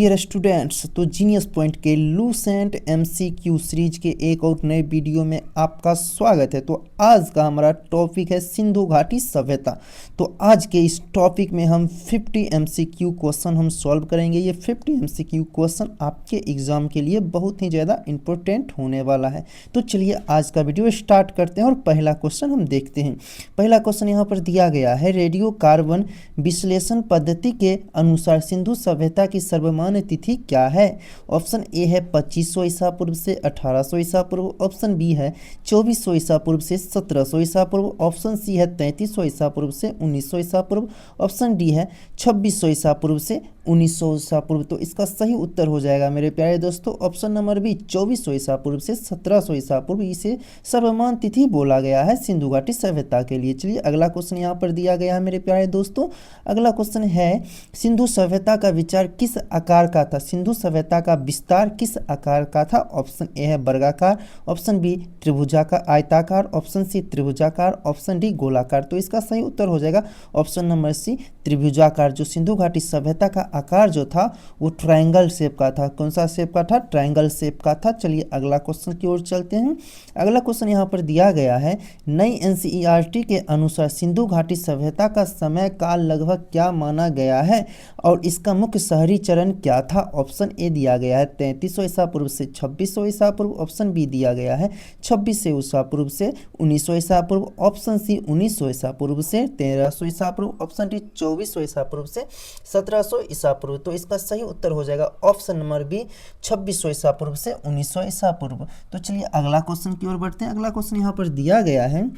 Dear students, तो genius point के Lucent MCQ series के एक और नए वीडियो में आपका स्वागत है। तो आज का हमारा टॉपिक है सिंधु घाटी सभ्यता। तो आज के इस टॉपिक में हम 50 एमसीक्यू क्वेश्चन हम सॉल्व करेंगे। ये 50 एमसीक्यू क्वेश्चन आपके एग्जाम के लिए बहुत ही ज़्यादा इंपॉर्टेंट होने वाला है। तो चलिए आज का वीडियो स्टार्ट करते हैं और पहला क्वेश्चन हम देखते हैं। पहला क्वेश्चन यहाँ पर दिया गया है, रेडियो कार्बन विश्लेषण पद्धति के अनुसार सिंधु सभ्यता की सर्वमान्य तिथि क्या है। ऑप्शन ए है 2500 ईसा पूर्व से 1800 ईसा पूर्व, ऑप्शन बी है 2400 ईसा पूर्व से 1700 ईसा पूर्व, ऑप्शन सी है 3300 ईसा पूर्व से 1900 ईसा पूर्व, ऑप्शन डी है 2600 ईसा पूर्व से 1900 ईसा पूर्व। तो इसका सही उत्तर हो जाएगा मेरे प्यारे दोस्तों ऑप्शन नंबर बी 2400 ईसा पूर्व से 1700 ईसा पूर्व। इसे सर्वमान्य तिथि बोला गया है सिंधु घाटी सभ्यता के लिए। चलिए अगला क्वेश्चन यहाँ पर दिया गया है मेरे प्यारे दोस्तों। अगला क्वेश्चन है, सिंधु सभ्यता का विचार किस आकार का था। सिंधु सभ्यता का विस्तार किस आकार का था। ऑप्शन ए है वर्गाकार, ऑप्शन बी त्रिभुजाकार आयताकार, ऑप्शन सी त्रिभुजाकार, ऑप्शन डी गोलाकार। तो इसका सही उत्तर हो जाएगा ऑप्शन नंबर सी त्रिभुजाकार। जो सिंधु घाटी सभ्यता का आकार जो था वो ट्रायंगल शेप का था। कौन सा शेप का था? ट्रायंगल शेप का था। चलिए अगला क्वेश्चन की ओर चलते हैं। अगला क्वेश्चन यहाँ पर दिया गया है, नई एनसीईआरटी के अनुसार सिंधु घाटी सभ्यता का समय काल लगभग क्या माना गया है और इसका मुख्य शहरी चरण क्या था। ऑप्शन ए दिया गया है 3300 ईसा पूर्व से 2600 ईसा पूर्व, ऑप्शन बी दिया गया है 2600 ईसा पूर्व से 1900 ईसा पूर्व, ऑप्शन सी 1900 ईसा पूर्व से 1300 ईसा पूर्व, ऑप्शन डी 2400 ईसा पूर्व से 1700 ईसा पूर्व। तो इसका सही उत्तर हो जाएगा ऑप्शन नंबर बी 2600 ईसा पूर्व से 1900 ईसा पूर्व। तो चलिए अगला क्वेश्चन की ओर बढ़ते हैं। अगला क्वेश्चन यहाँ पर दिया गया है,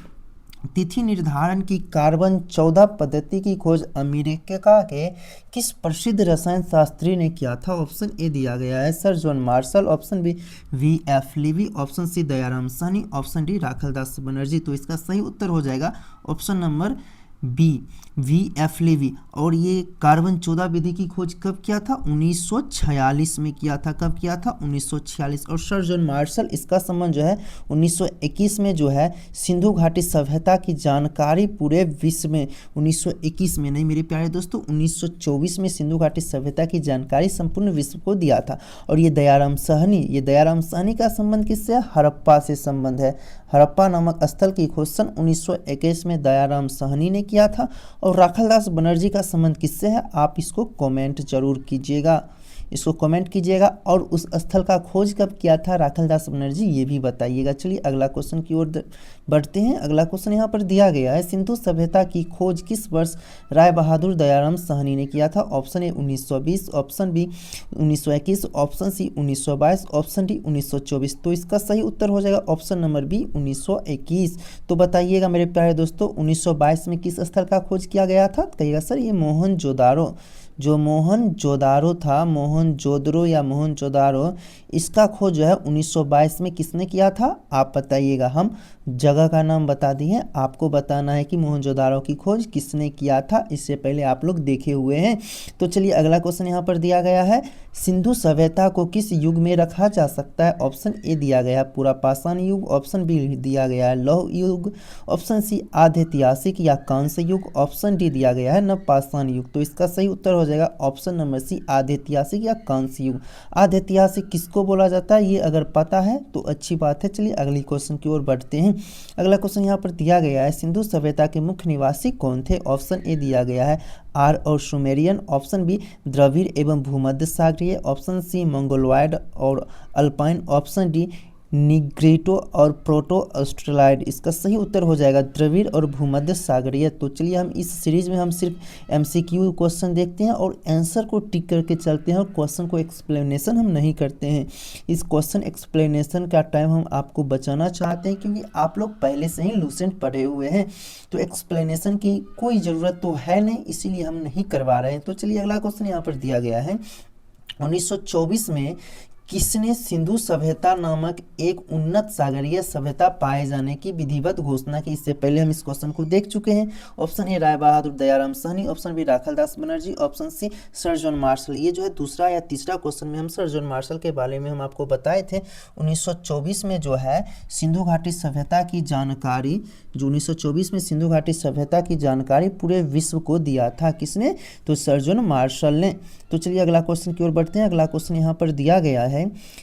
तिथि निर्धारण की कार्बन 14 पद्धति की खोज अमेरिका के किस प्रसिद्ध रसायन शास्त्री ने किया था। ऑप्शन ए दिया गया है sir John Marshall, option B VF. Levi, option C Dayaram Sahni, option D Rakhaldas Banerjee. तो इसका सही उत्तर हो जाएगा option number B VF. Levi. और ये कार्बन 14 विधि की खोज कब किया था? 1946 में किया था। कब किया था? 1946। और सर जॉन मार्शल, इसका संबंध जो है 1921 में जो है सिंधु घाटी सभ्यता की जानकारी पूरे विश्व में, 1921 में नहीं मेरे प्यारे दोस्तों 1924 में सिंधु घाटी सभ्यता की जानकारी संपूर्ण विश्व को दिया था। और ये दयाराम साहनी का संबंध किससे है? हड़प्पा से संबंध है। हड़प्पा नामक स्थल की खोज सन 1921 में दयाराम साहनी ने किया था। और राखालदास बनर्जी का संबंध किससे है? आप इसको कमेंट जरूर कीजिएगा, इसको कमेंट कीजिएगा। और उस स्थल का खोज कब किया था राखालदास बनर्जी, ये भी बताइएगा। चलिए अगला क्वेश्चन की ओर बढ़ते हैं। अगला क्वेश्चन यहाँ पर दिया गया है, सिंधु सभ्यता की खोज किस वर्ष राय बहादुर दयाराम साहनी ने किया था। Option A 1920, option B 1921, option C 1922, option D 1924। तो इसका सही उत्तर हो जाएगा ऑप्शन नंबर बी 1921। तो बताइएगा मेरे प्यारे दोस्तों 1922 में किस स्थल का खोज किया गया था? कहिएगा सर ये मोहनजोदारो, जो मोहनजोदारो था, मोहनजोदड़ो या मोहनजोदारो, इसका खोज जो है 1922 में किसने किया था? आप बताइएगा। हम जगह का नाम बता दिए, आपको बताना है कि मोहनजोदारो की खोज किसने किया था। इससे पहले आप लोग देखे हुए हैं। तो चलिए अगला क्वेश्चन यहाँ पर दिया गया है, सिंधु सभ्यता को किस युग में रखा जा सकता है। ऑप्शन ए दिया गया है पूरा पाषाण युग, ऑप्शन बी दिया गया है लौह युग, ऑप्शन सी आधैतिहासिक या कांस्य युग, ऑप्शन डी दिया गया है नवपाषाण युग। तो इसका सही उत्तर हो जाएगा ऑप्शन नंबर सी आधैतिहासिक या कांस्य युग। आधैतिहासिक किसको बोला जाता है, ये अगर पता है तो अच्छी बात है। चलिए अगली क्वेश्चन की ओर बढ़ते हैं। अगला क्वेश्चन यहाँ पर दिया गया है, सिंधु सभ्यता के मुख्य निवासी कौन थे। ऑप्शन ए दिया गया है आर और सुमेरियन, ऑप्शन बी द्रविड़ एवं भूमध्य सागरीय, ऑप्शन सी मंगोलॉयड और अल्पाइन, ऑप्शन डी निग्रिटो और प्रोटो ऑस्ट्रेलॉयड। इसका सही उत्तर हो जाएगा द्रविड़ और भूमध्य सागरीय। तो चलिए हम इस सीरीज में हम सिर्फ एमसीक्यू क्वेश्चन देखते हैं और आंसर को टिक करके चलते हैं और क्वेश्चन को एक्सप्लेनेशन हम नहीं करते हैं। इस क्वेश्चन एक्सप्लेनेशन का टाइम हम आपको बचाना चाहते हैं क्योंकि आप लोग पहले से ही लूसेंट पढ़े हुए हैं, तो एक्सप्लेनेशन की कोई ज़रूरत तो है नहीं, इसीलिए हम नहीं करवा रहे हैं। तो चलिए अगला क्वेश्चन यहाँ पर दिया गया है, 1924 में किसने सिंधु सभ्यता नामक एक उन्नत सागरीय सभ्यता पाए जाने की विधिवत घोषणा की? इससे पहले हम इस क्वेश्चन को देख चुके हैं। Option A Rai Bahadur Dayaram Sahni, option B Rakhaldas Banerjee, option C sir John Marshall. ये जो है दूसरा या तीसरा क्वेश्चन में हम सर जॉन मार्शल के बारे में हम आपको बताए थे। 1924 में जो है सिंधु घाटी सभ्यता की जानकारी, जो 1924 में सिंधु घाटी सभ्यता की जानकारी पूरे विश्व को दिया था। किसने? तो सर जॉन मार्शल ने। तो चलिए अगला क्वेश्चन की ओर बढ़ते हैं। अगला क्वेश्चन यहाँ पर दिया गया है,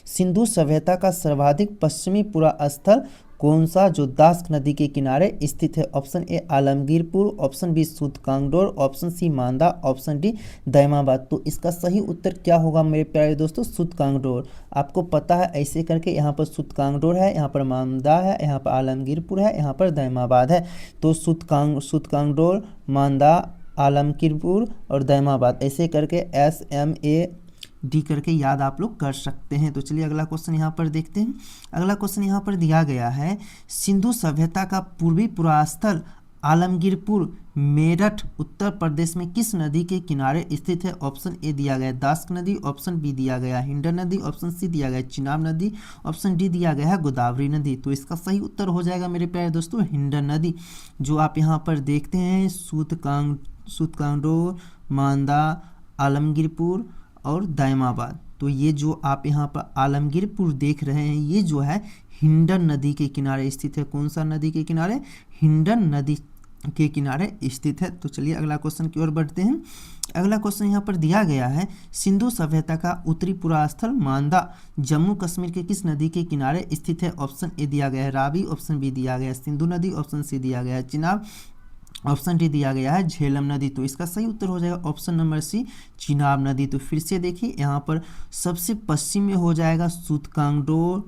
सिंधु सभ्यता का सर्वाधिक पश्चिमी पूरा स्थल कौन सा जो दास्क नदी के किनारे स्थित है? Option A Alamgirpur, option B Sutkagendor, option C Manda, option D Daimabad. तो इसका सही उत्तर क्या होगा मेरे प्यारे दोस्तों? सूतकांगडोर। आपको पता है ऐसे करके यहाँ पर सूतकांगडोर है, यहाँ पर मांदा है, यहाँ पर आलमगीरपुर है, यहाँ पर दैमाबाद है। तो सूतकांगडोर, मांदा, आलमगीरपुर और दैमाबाद ऐसे करके SMAD करके याद आप लोग कर सकते हैं। तो चलिए अगला क्वेश्चन यहाँ पर देखते हैं। अगला क्वेश्चन यहाँ पर दिया गया है, सिंधु सभ्यता का पूर्वी पुरास्थल आलमगीरपुर मेरठ उत्तर प्रदेश में किस नदी के किनारे स्थित है? ऑप्शन ए दिया गया दास्क नदी, ऑप्शन बी दिया गया हिंडन नदी, ऑप्शन सी दिया गया चिनाब नदी, ऑप्शन डी दिया गया है गोदावरी नदी। तो इसका सही उत्तर हो जाएगा मेरे प्यारे दोस्तों हिंडन नदी। जो आप यहाँ पर देखते हैं सूतकांगडोर, मांदा, आलमगीरपुर और दैमाबाद। तो ये जो आप यहाँ पर आलमगीरपुर देख रहे हैं ये जो है हिंडन नदी के किनारे स्थित है। कौन सा नदी के किनारे? हिंडन नदी के किनारे स्थित है। तो चलिए अगला क्वेश्चन की ओर बढ़ते हैं। अगला क्वेश्चन यहाँ पर दिया गया है, सिंधु सभ्यता का उत्तरी पुरास्थल मांदा जम्मू कश्मीर के किस नदी के किनारे स्थित है? ऑप्शन ए दिया गया है रावी, ऑप्शन बी दिया गया है सिंधु नदी, ऑप्शन सी दिया गया है चिनाब, ऑप्शन डी दिया गया है झेलम नदी। तो इसका सही उत्तर हो जाएगा ऑप्शन नंबर सी चिनाब नदी। तो फिर से देखिए यहाँ पर सबसे पश्चिम में हो जाएगा सूतकांगडोर,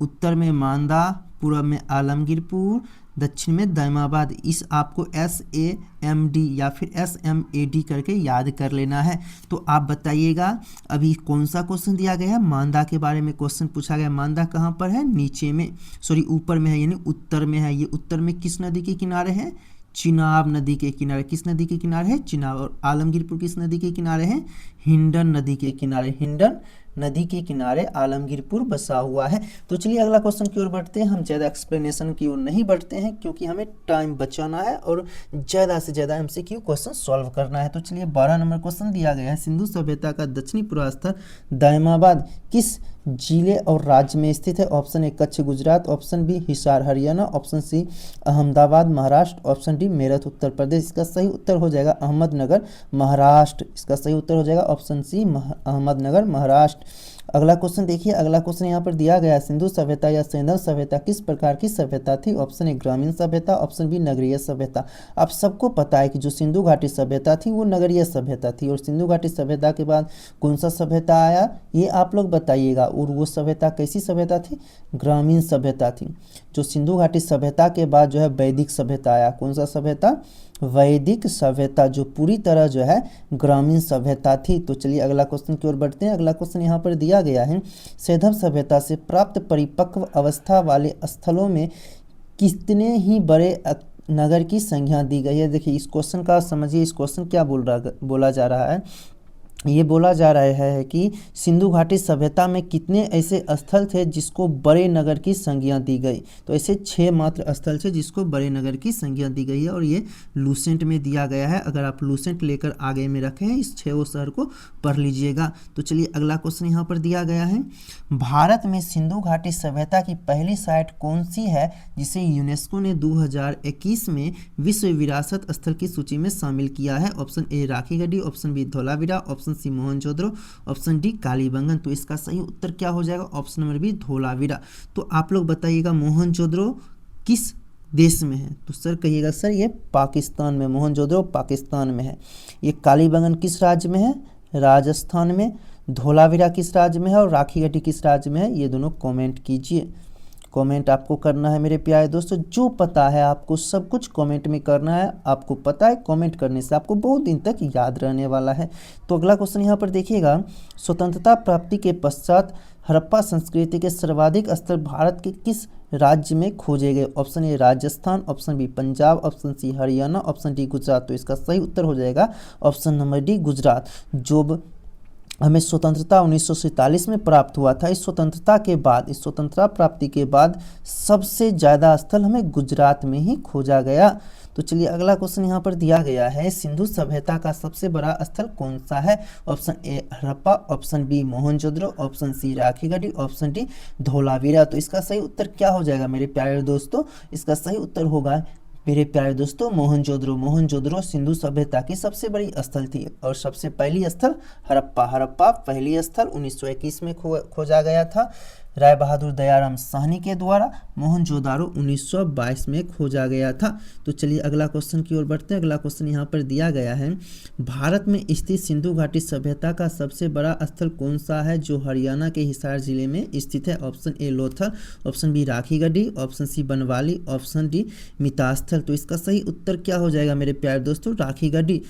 उत्तर में मांदा, पूर्व में आलमगीरपुर, दक्षिण में दैमाबाद। इस आपको SAMD या फिर SMAD करके याद कर लेना है। तो आप बताइएगा अभी कौन सा क्वेश्चन दिया गया है? मांदा के बारे में क्वेश्चन पूछा गया। मांदा कहाँ पर है? नीचे में, सॉरी ऊपर में है, यानी उत्तर में है। ये उत्तर में किस नदी के किनारे है? चिनाब नदी के किनारे। किस नदी के किनारे है? चिनाब। और आलमगीरपुर किस नदी के किनारे है? हिंडन नदी के किनारे। हिंडन नदी के किनारे आलमगीरपुर बसा हुआ है। तो चलिए अगला क्वेश्चन की ओर बढ़ते हैं। हम ज़्यादा एक्सप्लेनेशन की ओर नहीं बढ़ते हैं क्योंकि हमें टाइम बचाना है और ज़्यादा से ज़्यादा MCQ क्वेश्चन सॉल्व करना है। तो चलिए 12 नंबर क्वेश्चन दिया गया है, सिंधु सभ्यता का दक्षिणी पुरास्थल दैमाबाद किस जिले और राज्य में स्थित है? Option A Kutch Gujarat, option B Hisar Haryana, option C Ahmedabad Maharashtra, option D Meerut Uttar Pradesh. इसका सही उत्तर हो जाएगा अहमदनगर महाराष्ट्र। इसका सही उत्तर हो जाएगा ऑप्शन सी अहमदनगर महाराष्ट्र। अगला क्वेश्चन देखिए। अगला क्वेश्चन यहाँ पर दिया गया है, सिंधु सभ्यता या सिंधु सभ्यता किस प्रकार की सभ्यता थी? ऑप्शन ए ग्रामीण सभ्यता, ऑप्शन बी नगरीय सभ्यता। आप सबको पता है कि जो सिंधु घाटी सभ्यता थी वो नगरीय सभ्यता थी, और सिंधु घाटी सभ्यता के बाद कौन सा सभ्यता आया ये आप लोग बताइएगा। और वो सभ्यता कैसी सभ्यता थी? ग्रामीण सभ्यता थी। जो सिंधु घाटी सभ्यता के बाद जो है वैदिक सभ्यता आया। कौन सा सभ्यता? वैदिक सभ्यता, जो पूरी तरह जो है ग्रामीण सभ्यता थी। तो चलिए अगला क्वेश्चन की ओर बढ़ते हैं। अगला क्वेश्चन यहाँ पर दिया गया है, सैंधव सभ्यता से प्राप्त परिपक्व अवस्था वाले स्थलों में कितने ही बड़े नगर की संख्या दी गई है? देखिए इस क्वेश्चन का समझिए, इस क्वेश्चन क्या बोला जा रहा है। ये बोला जा रहा है कि सिंधु घाटी सभ्यता में कितने ऐसे स्थल थे जिसको बड़े नगर की संज्ञा दी गई। तो ऐसे 6 मात्र स्थल थे जिसको बड़े नगर की संज्ञा दी गई है, और ये लूसेंट में दिया गया है। अगर आप लूसेंट लेकर आगे में रखे हैं इस 6 शहर को पढ़ लीजिएगा। तो चलिए अगला क्वेश्चन यहाँ पर दिया गया है, भारत में सिंधु घाटी सभ्यता की पहली साइट कौन सी है जिसे यूनेस्को ने 2021 में विश्व विरासत स्थल की सूची में शामिल किया है? Option A Rakhigarhi, option B Dholavira, option C Mohenjodaro, option D Kalibangan. तो इसका सही उत्तर क्या हो जाएगा? Option number B Dholavira. तो आप लोग बताइएगा मोहनजोदड़ो किस देश में है? तो सर कहिएगा सर ये पाकिस्तान में, मोहनजोदड़ो पाकिस्तान में है। ये कालीबंगन किस राज्य में है? राजस्थान में। धौलावीरा किस राज्य में है और राखी गढ़ी किस राज्य में है? ये दोनों कमेंट कीजिए। कमेंट आपको करना है मेरे प्यारे दोस्तों, जो पता है आपको सब कुछ कमेंट में करना है। आपको पता है कमेंट करने से आपको बहुत दिन तक याद रहने वाला है। तो अगला क्वेश्चन यहाँ पर देखिएगा, स्वतंत्रता प्राप्ति के पश्चात हड़प्पा संस्कृति के सर्वाधिक स्थल भारत के किस राज्य में खोजे गए? Option A Rajasthan, option B Punjab, option C Haryana, option D Gujarat. तो इसका सही उत्तर हो जाएगा ऑप्शन नंबर डी गुजरात। जो हमें स्वतंत्रता 1947 में प्राप्त हुआ था। इस स्वतंत्रता के बाद, इस स्वतंत्रता प्राप्ति के बाद सबसे ज़्यादा स्थल हमें गुजरात में ही खोजा गया। तो चलिए अगला क्वेश्चन यहाँ पर दिया गया है, सिंधु सभ्यता का सबसे बड़ा स्थल कौन सा है? Option A Harappa, option B Mohenjodaro, option C Rakhigarhi, option D Dholavira. तो इसका सही उत्तर क्या हो जाएगा मेरे प्यारे दोस्तों? इसका सही उत्तर होगा मेरे प्यारे दोस्तों मोहनजोदड़ो। मोहनजोदड़ो सिंधु सभ्यता की सबसे बड़ी स्थल थी। और सबसे पहली स्थल हड़प्पा, हड़प्पा पहली स्थल 1921 में खोजा गया था राय बहादुर दयाराम साहनी के द्वारा। मोहनजोदारो 1922 में खोजा गया था। तो चलिए अगला क्वेश्चन की ओर बढ़ते हैं। अगला क्वेश्चन यहाँ पर दिया गया है, भारत में स्थित सिंधु घाटी सभ्यता का सबसे बड़ा स्थल कौन सा है जो हरियाणा के हिसार जिले में स्थित है? Option A Lothal, option B Rakhigarhi, option C Banawali, option D Mitathal. तो इसका सही उत्तर क्या हो जाएगा मेरे प्यारे दोस्तों? राखीगढ़ी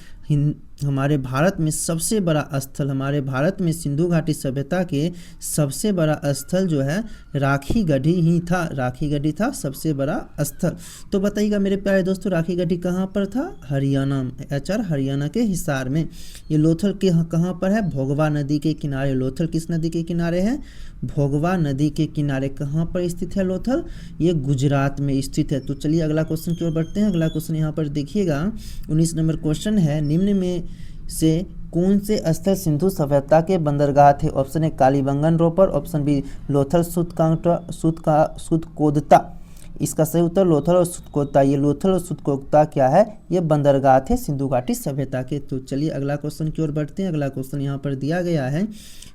हमारे भारत में सबसे बड़ा स्थल, हमारे भारत में सिंधु घाटी सभ्यता के सबसे बड़ा स्थल जो है राखीगढ़ी ही था। राखीगढ़ी था सबसे बड़ा स्थल। तो बताइएगा मेरे प्यारे दोस्तों राखीगढ़ी कहाँ पर था? हरियाणा, एचआर हरियाणा के हिसार में। ये लोथल के कहाँ पर है? भोगवा नदी के किनारे। लोथल किस नदी के किनारे है? भोगवा नदी के किनारे। कहाँ पर स्थित है लोथल? ये गुजरात में स्थित है। तो चलिए अगला क्वेश्चन की ओर बढ़ते हैं। अगला क्वेश्चन यहाँ पर देखिएगा 19 नंबर क्वेश्चन है, निम्न में से कौन से स्थल सिंधु सभ्यता के बंदरगाह थे? Option A Kalibangan Ropar, option B Lothal Sutkotada. इसका सही उत्तर लोथल और सुतकोदता। ये लोथल और सुतकोदता क्या है? ये बंदरगाह थे सिंधु घाटी सभ्यता के। तो चलिए अगला क्वेश्चन की ओर बढ़ते हैं। अगला क्वेश्चन यहाँ पर दिया गया है,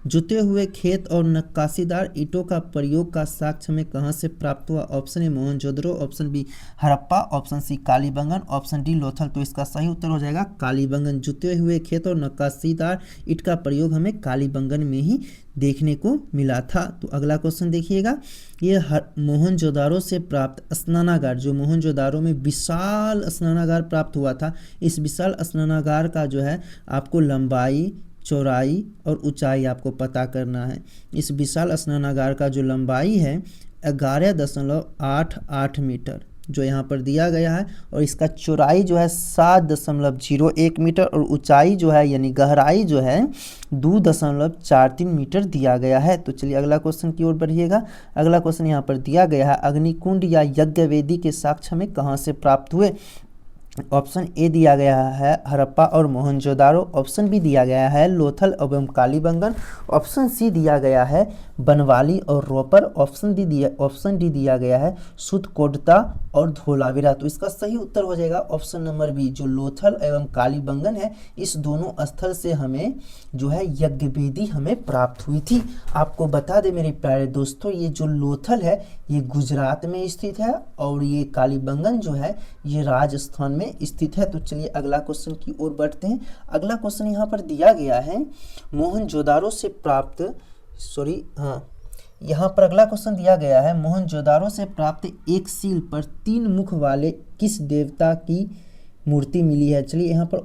जुते हुए खेत और नक्काशीदार ईंटों का प्रयोग का साक्ष्य हमें कहाँ से प्राप्त हुआ? Option A Mohenjodaro, option B Harappa, option C Kalibangan, option D Lothal. तो इसका सही उत्तर हो जाएगा कालीबंगन। जुते हुए खेत और नक्काशीदार ईंट का प्रयोग हमें कालीबंगन में ही देखने को मिला था। तो अगला क्वेश्चन देखिएगा, ये मोहनजोदारो से प्राप्त स्नानागार, जो मोहनजोदारो में विशाल स्नानागार प्राप्त हुआ था, इस विशाल स्नानागार का जो है आपको लंबाई, चौड़ाई और ऊंचाई आपको पता करना है। इस विशाल स्नानागार का जो लंबाई है 11.88 मीटर जो यहाँ पर दिया गया है, और इसका चौड़ाई जो है 7.01 मीटर और ऊंचाई जो है यानी गहराई जो है 2.43 मीटर दिया गया है। तो चलिए अगला क्वेश्चन की ओर बढ़िएगा। अगला क्वेश्चन यहाँ पर दिया गया है, अग्निकुंड या यज्ञ वेदी के साक्ष्य हमें कहाँ से प्राप्त हुए? ऑप्शन ए दिया गया है हड़प्पा और मोहनजोदारो, ऑप्शन बी दिया गया है लोथल एवं कालीबंगन, ऑप्शन सी दिया गया है बनवाली और रोपर, ऑप्शन डी दिया गया है सुतकोदता और धोलावीरा। तो इसका सही उत्तर हो जाएगा ऑप्शन नंबर बी, जो लोथल एवं कालीबंगन है, इस दोनों स्थल से हमें जो है यज्ञ वेदी हमें प्राप्त हुई थी। आपको बता दें मेरे प्यारे दोस्तों, ये जो लोथल है ये गुजरात में स्थित है और ये कालीबंगन जो है ये राजस्थान में स्थित है। तो चलिए अगला क्वेश्चन की ओर बढ़ते हैं। अगला क्वेश्चन यहाँ पर दिया गया है, मोहनजोदारो से प्राप्त यहाँ पर अगला क्वेश्चन दिया गया है, मोहनजोदारो से प्राप्त एक सील पर 3 मुख वाले किस देवता की मूर्ति मिली है? चलिए यहाँ पर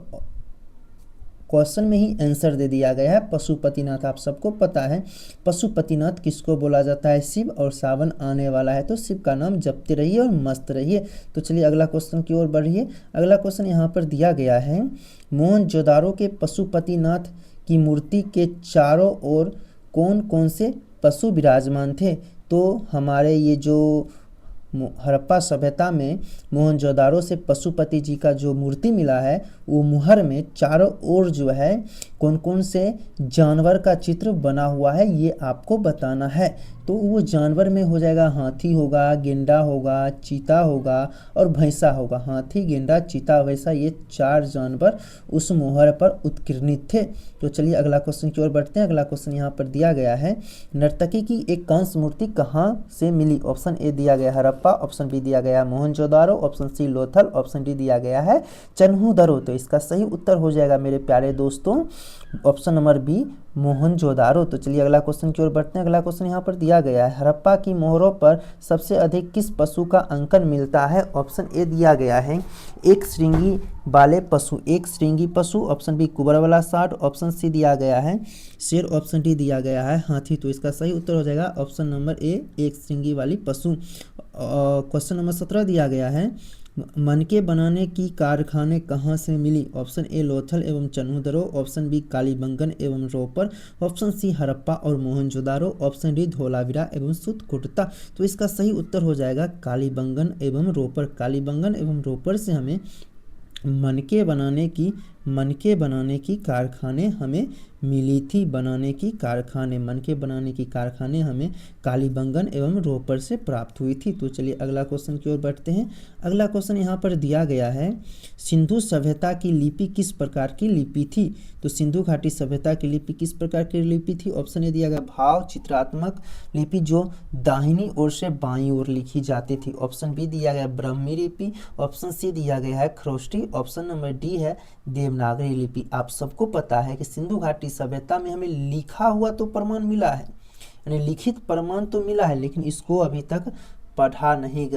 क्वेश्चन में ही आंसर दे दिया गया है पशुपतिनाथ। आप सबको पता है पशुपतिनाथ किसको बोला जाता है? शिव। और सावन आने वाला है तो शिव का नाम जपते रहिए और मस्त रहिए। तो चलिए अगला क्वेश्चन की ओर बढ़िए। अगला क्वेश्चन यहाँ पर दिया गया है, मोहनजोदारो के पशुपतिनाथ की मूर्ति के चारों ओर कौन कौन से पशु विराजमान थे? तो हमारे ये जो हड़प्पा सभ्यता में मोहनजोदारो से पशुपति जी का जो मूर्ति मिला है वो मुहर में चारों ओर जो है कौन कौन से जानवर का चित्र बना हुआ है ये आपको बताना है। तो वो जानवर में हो जाएगा हाथी होगा, गेंडा होगा, चीता होगा और भैंसा होगा। हाथी, गेंडा, चीता, भैंसा ये 4 जानवर उस मोहर पर उत्कीर्णित थे। तो चलिए अगला क्वेश्चन की ओर बढ़ते हैं। अगला क्वेश्चन यहाँ पर दिया गया है, नर्तकी की एक कांस्य मूर्ति कहाँ से मिली? ऑप्शन ए दिया गया हड़प्पा, ऑप्शन बी दिया गया Mohenjodaro, option C Lothal, option D दिया गया है चन्हूदरो। तो इसका सही उत्तर हो जाएगा मेरे प्यारे दोस्तों ऑप्शन नंबर बी मोहनजोदारो। तो चलिए अगला क्वेश्चन की ओर बढ़ते हैं। अगला क्वेश्चन यहाँ पर दिया गया है, हड़प्पा की मोहरों पर सबसे अधिक किस पशु का अंकन मिलता है? ऑप्शन ए दिया गया है एक श्रृंगी वाले पशु, एक श्रृंगी पशु, ऑप्शन बी कुबर वाला सांड, ऑप्शन सी दिया गया है शेर, ऑप्शन डी दिया गया है हाथी। तो इसका सही उत्तर हो जाएगा ऑप्शन नंबर ए एक श्रृंगी वाली पशु। क्वेश्चन नंबर 17 दिया गया है, मनके बनाने की कारखाने कहाँ से मिली? ऑप्शन ए लोथल एवं चन्हूदरो, ऑप्शन बी कालीबंगन एवं रोपर, ऑप्शन सी हड़प्पा और मोहनजोदारो, ऑप्शन डी धोलावीरा एवं सूतकोटता। तो इसका सही उत्तर हो जाएगा कालीबंगन एवं रोपर। कालीबंगन एवं रोपर से हमें मनके बनाने की कारखाने हमें मिली थी। मनके बनाने की कारखाने हमें कालीबंगन एवं रोपर से प्राप्त हुई थी। तो चलिए अगला क्वेश्चन की ओर बढ़ते हैं। अगला क्वेश्चन यहाँ पर दिया गया है, सिंधु सभ्यता की लिपि किस प्रकार की लिपि थी? तो सिंधु घाटी सभ्यता की लिपि किस प्रकार की लिपि थी? ऑप्शन ए दिया गया भाव चित्रात्मक लिपि जो दाहिनी ओर से बाईं ओर लिखी जाती थी। ऑप्शन बी दिया गया ब्राह्मी लिपि, ऑप्शन सी दिया गया है खरोष्टी, ऑप्शन नंबर डी है देवनागरी लिपि। आप सबको पता है कि सिंधु घाटी सभ्यता में हमें लिखा हुआ तो प्रमाण मिला है, यानी लिखित प्रमाण तो मिला है, लेकिन इसको अभी तक पढ़ा नहीं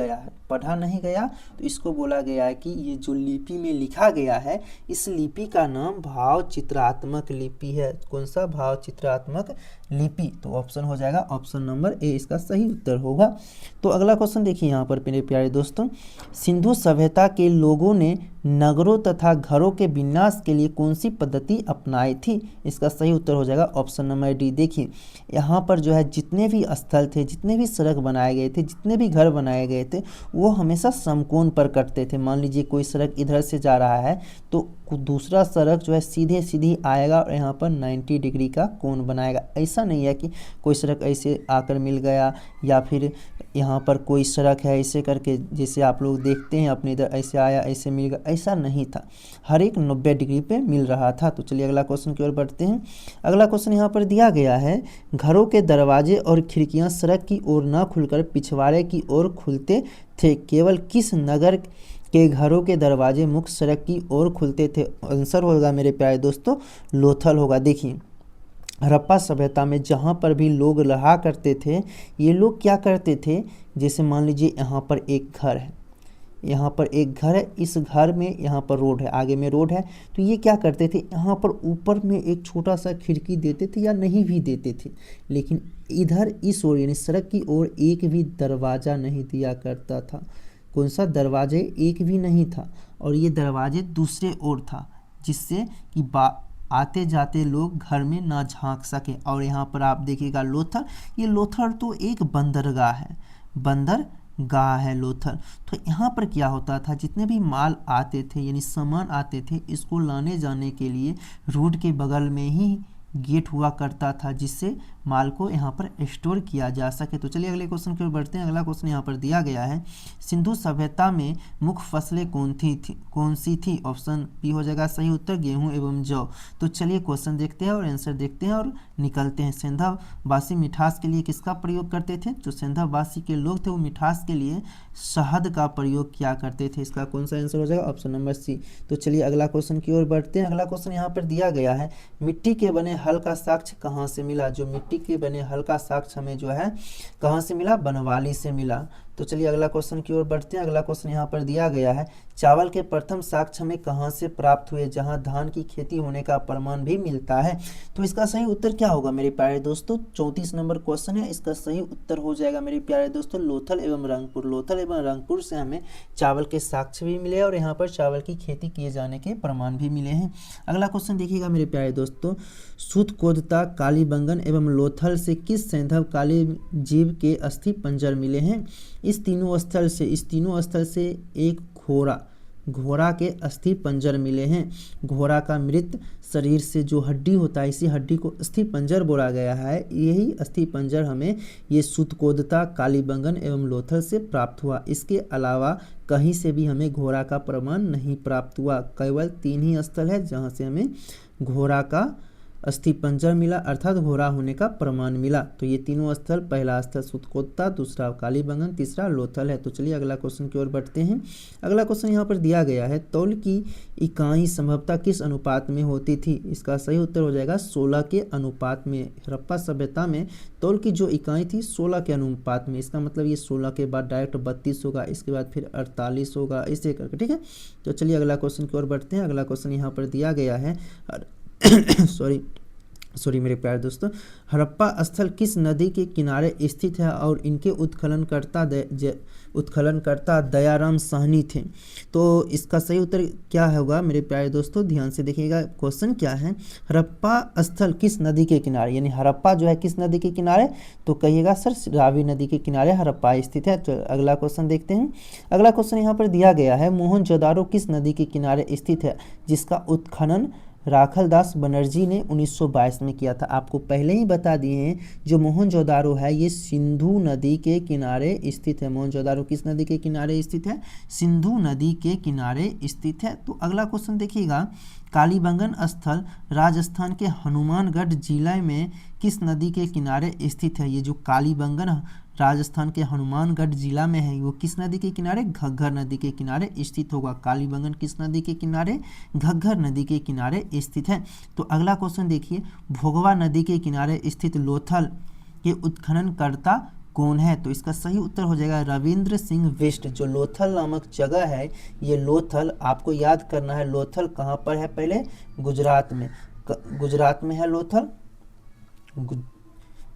गया। तो इसको बोला गया है कि ये जो लिपि में लिखा गया है, इस लिपि का नाम भाव चित्रात्मक लिपि है। कौन सा? भाव चित्रात्मक लिपि। तो ऑप्शन हो जाएगा ऑप्शन नंबर ए, इसका सही उत्तर होगा। तो अगला क्वेश्चन देखिए यहाँ पर मेरे प्यारे दोस्तों, सिंधु सभ्यता के लोगों ने नगरों तथा घरों के विन्यास के लिए कौन सी पद्धति अपनाई थी? इसका सही उत्तर हो जाएगा ऑप्शन नंबर डी। देखिए यहाँ पर जो है जितने भी स्थल थे, जितने भी सड़क बनाए गए थे, जितने भी घर बनाए गए थे, वो हमेशा समकोण पर कटते थे। मान लीजिए कोई सड़क इधर से जा रहा है तो दूसरा सड़क जो है सीधी आएगा और यहाँ पर 90 डिग्री का कोण बनाएगा। ऐसा नहीं है कि कोई सड़क ऐसे आकर मिल गया या फिर यहाँ पर कोई सड़क है ऐसे करके, जैसे आप लोग देखते हैं अपने इधर ऐसे आया ऐसे मिल गया, ऐसा नहीं था। हर एक 90 डिग्री पे मिल रहा था। तो चलिए अगला क्वेश्चन की ओर बढ़ते हैं। अगला क्वेश्चन यहाँ पर दिया गया है, घरों के दरवाजे और खिड़कियाँ सड़क की ओर न खुलकर पिछवाड़े की ओर खुलते थे, केवल किस नगर के घरों के दरवाजे मुख्य सड़क की ओर खुलते थे? आंसर होगा मेरे प्यारे दोस्तों लोथल होगा। देखिए हड़प्पा सभ्यता में जहाँ पर भी लोग रहा करते थे, ये लोग क्या करते थे, जैसे मान लीजिए यहाँ पर एक घर है, इस घर में यहाँ पर रोड है, आगे में रोड है, तो ये क्या करते थे, यहाँ पर ऊपर में एक छोटा सा खिड़की देते थे या नहीं भी देते थे, लेकिन इधर इस ओर यानी सड़क की ओर एक भी दरवाज़ा नहीं दिया करता था। कौन सा? दरवाजे एक भी नहीं था, और ये दरवाजे दूसरे ओर था, जिससे कि आते जाते लोग घर में ना झांक सके। और यहाँ पर आप देखिएगा लोथल, ये लोथल तो एक बंदरगाह है लोथल। तो यहाँ पर क्या होता था, जितने भी माल आते थे यानी सामान आते थे, इसको लाने जाने के लिए रोड के बगल में ही गेट हुआ करता था, जिससे माल को यहाँ पर स्टोर किया जा सके। तो चलिए अगले क्वेश्चन की ओर बढ़ते हैं। अगला क्वेश्चन यहाँ पर दिया गया है, सिंधु सभ्यता में मुख्य फसलें कौन सी थी? ऑप्शन बी हो जाएगा सही उत्तर गेहूं एवं जौ। तो चलिए क्वेश्चन देखते हैं और आंसर देखते हैं और निकलते हैं। सिंधावासी मिठास के लिए किसका प्रयोग करते थे? जो सिंधावासी के लोग थे वो मिठास के लिए शहद का प्रयोग किया करते थे। इसका कौन सा आंसर हो जाएगा? Option number C. तो चलिए अगला क्वेश्चन की ओर बढ़ते हैं। अगला क्वेश्चन यहाँ पर दिया गया है, मिट्टी के बने हल का साक्ष्य कहाँ से मिला? जो मिट्टी के बने हल का साक्ष्य हमें जो है कहाँ से मिला? बनवाली से मिला। तो चलिए अगला क्वेश्चन की ओर बढ़ते हैं। अगला क्वेश्चन यहाँ पर दिया गया है, चावल के प्रथम साक्ष्य हमें कहाँ से प्राप्त हुए, जहाँ धान की खेती होने का प्रमाण भी मिलता है? तो इसका सही उत्तर क्या होगा मेरे प्यारे दोस्तों? 34 नंबर क्वेश्चन है, इसका सही उत्तर हो जाएगा मेरे प्यारे दोस्तों लोथल एवं रंगपुर से हमें चावल के साक्ष्य भी मिले और यहाँ पर चावल की खेती किए जाने के प्रमाण भी मिले हैं। अगला क्वेश्चन देखिएगा मेरे प्यारे दोस्तों, सूतकोदता, कालीबंगन एवं लोथल से किस सैंधव काली जीव के अस्थि पंजर मिले हैं? इस तीनों स्थल से एक घोड़ा के अस्थि पंजर मिले हैं। घोड़ा का मृत शरीर से जो हड्डी होता है, इसी हड्डी को अस्थि पंजर बोला गया है। यही अस्थि पंजर हमें ये सूतकोदता, कालीबंगन एवं लोथल से प्राप्त हुआ। इसके अलावा कहीं से भी हमें घोड़ा का प्रमाण नहीं प्राप्त हुआ। केवल 3 ही स्थल है जहाँ से हमें घोड़ा का अस्थि पंजर मिला, अर्थात घोड़ा होने का प्रमाण मिला। तो ये तीनों स्थल, पहला स्थल सूतकोदता, दूसरा कालीबंगन, तीसरा लोथल है। तो चलिए अगला क्वेश्चन की ओर बढ़ते हैं। अगला क्वेश्चन यहाँ पर दिया गया है, तौल की इकाई संभवतः किस अनुपात में होती थी? इसका सही उत्तर हो जाएगा 16 के अनुपात में। हड़प्पा सभ्यता में तौल की जो इकाई थी 16 के अनुपात में। इसका मतलब ये 16 के बाद डायरेक्ट 32 होगा, इसके बाद फिर 48 होगा, ऐसे करके, ठीक है। तो चलिए अगला क्वेश्चन की ओर बढ़ते हैं। अगला क्वेश्चन यहाँ पर दिया गया है सॉरी मेरे प्यारे दोस्तों, हड़प्पा स्थल किस नदी के किनारे स्थित है और इनके उत्खननकर्ता दयाराम साहनी थे। तो इसका सही उत्तर क्या होगा मेरे प्यारे दोस्तों, ध्यान से देखिएगा। क्वेश्चन क्या है, हड़प्पा स्थल किस नदी के किनारे, यानी हड़प्पा जो है किस नदी के किनारे, तो कहिएगा सर रावी नदी के किनारे हड़प्पा स्थित है। तो अगला क्वेश्चन देखते हैं। अगला क्वेश्चन यहाँ पर दिया गया है, मोहनजोदारो किस नदी के किनारे स्थित है जिसका उत्खनन राखलदास बनर्जी ने 1922 में किया था। आपको पहले ही बता दिए हैं, जो मोहनजोदारो है ये सिंधु नदी के किनारे स्थित है। मोहनजोदारो किस नदी के किनारे स्थित है, सिंधु नदी के किनारे स्थित है। तो अगला क्वेश्चन देखिएगा, कालीबंगन स्थल राजस्थान के हनुमानगढ़ जिले में किस नदी के किनारे स्थित है। ये जो कालीबंगन राजस्थान के हनुमानगढ़ जिला में है, वो किस नदी के किनारे, घग्गर नदी के किनारे स्थित होगा। कालीबंगन किस नदी के किनारे, घग्गर नदी के किनारे स्थित है। तो अगला क्वेश्चन देखिए, भोगवा नदी के किनारे स्थित लोथल के उत्खननकर्ता कौन है। तो इसका सही उत्तर हो जाएगा रविंद्र सिंह बिष्ट। जो लोथल नामक जगह है, ये लोथल आपको याद करना है, लोथल कहाँ पर है, पहले गुजरात में, गुजरात में है लोथल,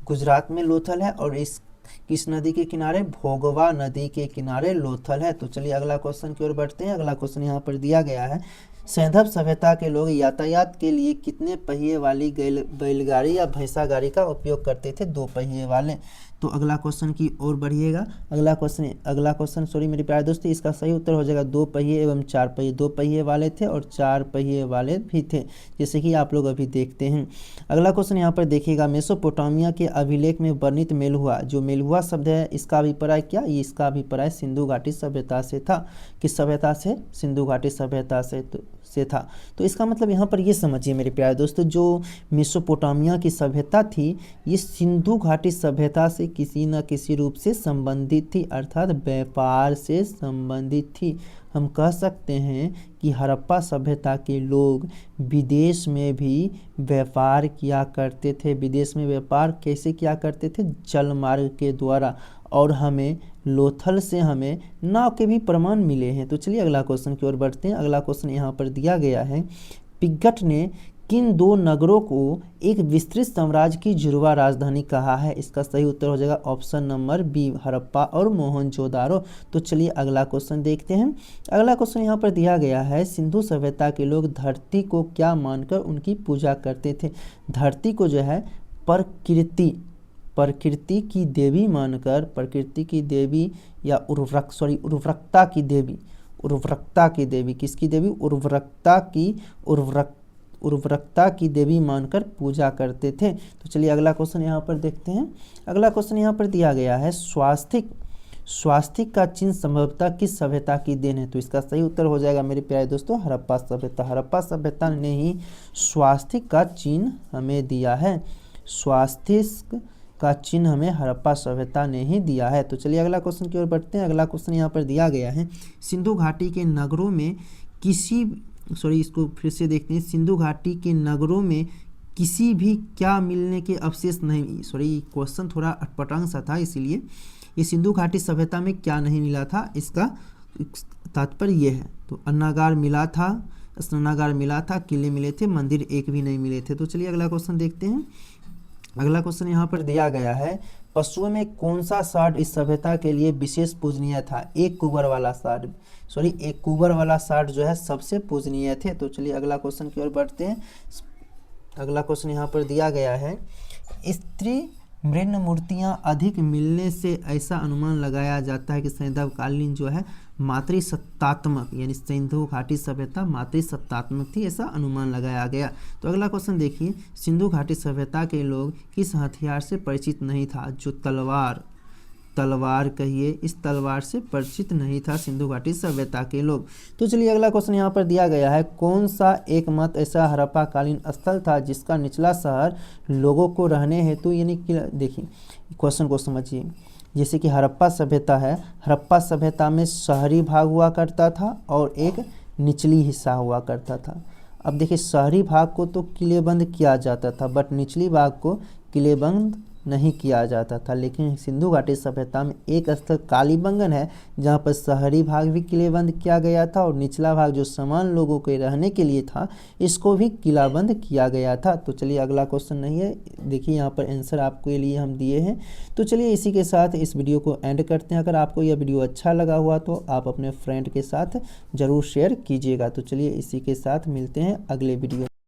गुजरात में लोथल है, और इस किस नदी के किनारे, भोगवा नदी के किनारे लोथल है। तो चलिए अगला क्वेश्चन की ओर बढ़ते हैं। अगला क्वेश्चन यहाँ पर दिया गया है, सैंधव सभ्यता के लोग यातायात के लिए कितने पहिए वाली बैलगाड़ी या भैंसा गाड़ी का उपयोग करते थे, 2 पहिए वाले। तो अगला क्वेश्चन की ओर बढ़िएगा। अगला क्वेश्चन सॉरी मेरे प्यारे दोस्तों, इसका सही उत्तर हो जाएगा 2 पहिए एवं 4 पहिए। 2 पहिए वाले थे और 4 पहिए वाले भी थे, जैसे कि आप लोग अभी देखते हैं। अगला क्वेश्चन यहाँ पर देखिएगा, मेसोपोटामिया के अभिलेख में वर्णित मेलुहा, जो मेलुहा शब्द है इसका अभिप्राय क्या, ये इसका अभिप्राय सिंधु घाटी सभ्यता से था। किस सभ्यता से, सिंधु घाटी सभ्यता से था। तो इसका मतलब यहाँ पर ये समझिए मेरे प्यारे दोस्तों, जो मेसोपोटामिया की सभ्यता थी, ये सिंधु घाटी सभ्यता से किसी न किसी रूप से संबंधित थी, अर्थात व्यापार से संबंधित थी। हम कह सकते हैं कि हड़प्पा सभ्यता के लोग विदेश में भी व्यापार किया करते थे। विदेश में व्यापार कैसे किया करते थे, जल मार्ग के द्वारा, और हमें लोथल से हमें नाव के भी प्रमाण मिले हैं। तो चलिए अगला क्वेश्चन की ओर बढ़ते हैं। अगला क्वेश्चन यहाँ पर दिया गया है, पिग्गट ने किन 2 नगरों को एक विस्तृत साम्राज्य की जुड़वा राजधानी कहा है। इसका सही उत्तर हो जाएगा ऑप्शन नंबर बी, हड़प्पा और मोहनजोदारो। तो चलिए अगला क्वेश्चन देखते हैं। अगला क्वेश्चन यहाँ पर दिया गया है, सिंधु सभ्यता के लोग धरती को क्या मानकर उनकी पूजा करते थे। धरती को जो है प्रकृति की देवी मानकर, प्रकृति की देवी या उर्वरकता की देवी, किसकी देवी, उर्वरकता की देवी मानकर पूजा करते थे। तो चलिए अगला क्वेश्चन यहाँ पर देखते हैं। अगला क्वेश्चन यहाँ पर दिया गया है, स्वास्तिक का चिन्ह संभवतः किस सभ्यता की देन है। तो इसका सही उत्तर हो जाएगा मेरे प्यारे दोस्तों हड़प्पा सभ्यता। हड़प्पा सभ्यता ने ही स्वास्तिक का चिन्ह हमें दिया है। स्वास्तिक का चिन्ह हमें हड़प्पा सभ्यता ने ही दिया है। तो चलिए अगला क्वेश्चन की ओर बढ़ते हैं। अगला क्वेश्चन यहाँ पर दिया गया है, सिंधु घाटी के नगरों में इसको फिर से देखते हैं। सिंधु घाटी के नगरों में किसी भी क्या मिलने के अवशेष नहीं, क्वेश्चन थोड़ा अटपटांग सा था, इसीलिए ये सिंधु घाटी सभ्यता में क्या नहीं मिला था, इसका तात्पर्य ये है। तो अन्नागार मिला था, स्नानागार मिला था, किले मिले थे, मंदिर एक भी नहीं मिले थे। तो चलिए अगला क्वेश्चन देखते हैं। अगला क्वेश्चन यहाँ पर दिया गया है, पशुओं में कौन सा साँड इस सभ्यता के लिए विशेष पूजनीय था। एक कुबर वाला साँड जो है सबसे पूजनीय थे। तो चलिए अगला क्वेश्चन की ओर बढ़ते हैं। अगला क्वेश्चन यहाँ पर दिया गया है, स्त्री मृण मूर्तियाँ अधिक मिलने से ऐसा अनुमान लगाया जाता है कि सैंधवकालीन जो है मातृसत्तात्मक, यानी सिंधु घाटी सभ्यता मातृसत्तात्मक थी, ऐसा अनुमान लगाया गया। तो अगला क्वेश्चन देखिए, सिंधु घाटी सभ्यता के लोग किस हथियार से परिचित नहीं था। जो तलवार कहिए, इस तलवार से परिचित नहीं था सिंधु घाटी सभ्यता के लोग। तो चलिए अगला क्वेश्चन यहाँ पर दिया गया है, कौन सा एकमात्र ऐसा हड़प्पा कालीन स्थल था जिसका निचला शहर लोगों को रहने हेतु, यानी कि देखिए क्वेश्चन को समझिए, जैसे कि हड़प्पा सभ्यता है, हड़प्पा सभ्यता में शहरी भाग हुआ करता था और एक निचली हिस्सा हुआ करता था। अब देखिए शहरी भाग को तो किलेबंद किया जाता था, बट निचली भाग को किलेबंद नहीं किया जाता था। लेकिन सिंधु घाटी सभ्यता में एक स्थल कालीबंगन है जहाँ पर शहरी भाग भी किलेबंद किया गया था और निचला भाग जो सामान्य लोगों के रहने के लिए था इसको भी किलाबंद किया गया था। तो चलिए अगला क्वेश्चन नहीं है, देखिए यहाँ पर आंसर आपके लिए हम दिए हैं। तो चलिए इसी के साथ इस वीडियो को एंड करते हैं। अगर आपको यह वीडियो अच्छा लगा हुआ तो आप अपने फ्रेंड के साथ ज़रूर शेयर कीजिएगा। तो चलिए इसी के साथ मिलते हैं अगले वीडियो।